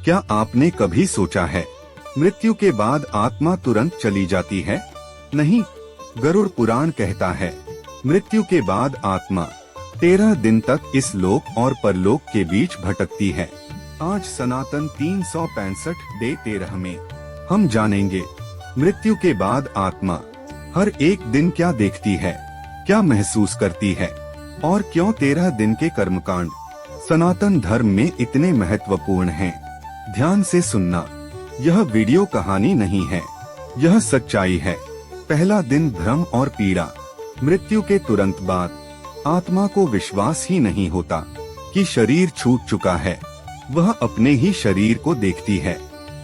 क्या आपने कभी सोचा है मृत्यु के बाद आत्मा तुरंत चली जाती है? नहीं, गरुड़ पुराण कहता है मृत्यु के बाद आत्मा 13 दिन तक इस लोक और परलोक के बीच भटकती है। आज सनातन 365 डे 13 में हम जानेंगे मृत्यु के बाद आत्मा हर एक दिन क्या देखती है, क्या महसूस करती है और क्यों 13 दिन के कर्मकांड सनातन धर्म में इतने महत्वपूर्ण हैं। ध्यान से सुनना, यह वीडियो कहानी नहीं है, यह सच्चाई है। पहला दिन भ्रम और पीड़ा। मृत्यु के तुरंत बाद आत्मा को विश्वास ही नहीं होता कि शरीर छूट चुका है। वह अपने ही शरीर को देखती है,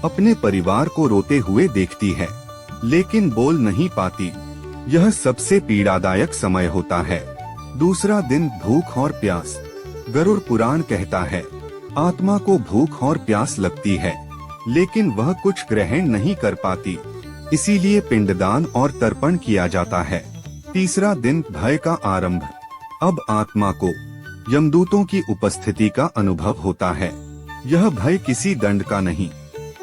अपने परिवार को रोते हुए देखती है, लेकिन बोल नहीं पाती। यह सबसे पीड़ादायक समय होता है। दूसरा दिन भूख और प्यास। गरुड़ पुराण कहता है आत्मा को भूख और प्यास लगती है, लेकिन वह कुछ ग्रहण नहीं कर पाती, इसीलिए पिंडदान और तर्पण किया जाता है। तीसरा दिन भय का आरंभ। अब आत्मा को यमदूतों की उपस्थिति का अनुभव होता है। यह भय किसी दंड का नहीं,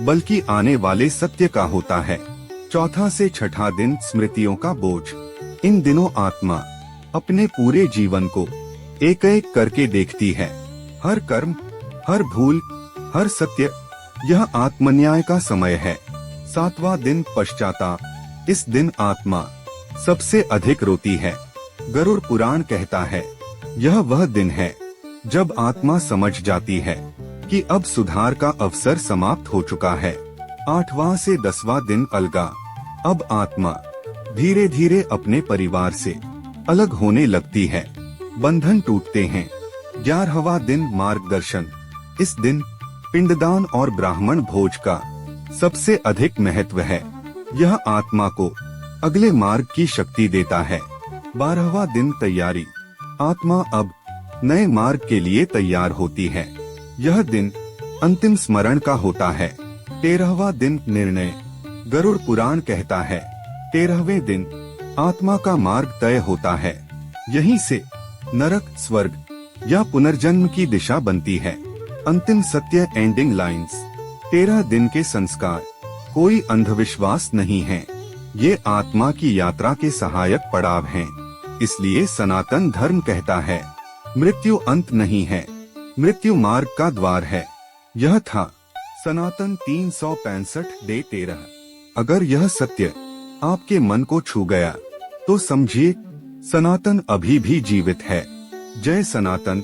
बल्कि आने वाले सत्य का होता है। चौथा से छठा दिन स्मृतियों का बोझ। इन दिनों आत्मा अपने पूरे जीवन को एक एक करके देखती है, हर कर्म, हर भूल, हर सत्य। यह आत्मन्याय का समय है। सातवां दिन पश्चाताप। इस दिन आत्मा सबसे अधिक रोती है। गरुड़ पुराण कहता है यह वह दिन है जब आत्मा समझ जाती है कि अब सुधार का अवसर समाप्त हो चुका है। 8वां से 10वां दिन अलगा। अब आत्मा धीरे धीरे अपने परिवार से अलग होने लगती है, बंधन टूटते हैं। 11वां दिन मार्गदर्शन। इस दिन पिंडदान और ब्राह्मण भोज का सबसे अधिक महत्व है। यह आत्मा को अगले मार्ग की शक्ति देता है। 12वां दिन तैयारी। आत्मा अब नए मार्ग के लिए तैयार होती है। यह दिन अंतिम स्मरण का होता है। 13वां दिन निर्णय। गरुड़ पुराण कहता है 13वें दिन आत्मा का मार्ग तय होता है। यहीं से नरक, स्वर्ग या पुनर्जन्म की दिशा बनती है। अंतिम सत्य, एंडिंग लाइंस। 13 दिन के संस्कार कोई अंधविश्वास नहीं है, ये आत्मा की यात्रा के सहायक पड़ाव हैं। इसलिए सनातन धर्म कहता है मृत्यु अंत नहीं है, मृत्यु मार्ग का द्वार है। यह था सनातन 365 डे 13। अगर यह सत्य आपके मन को छू गया तो समझिए सनातन अभी भी जीवित है। जय सनातन।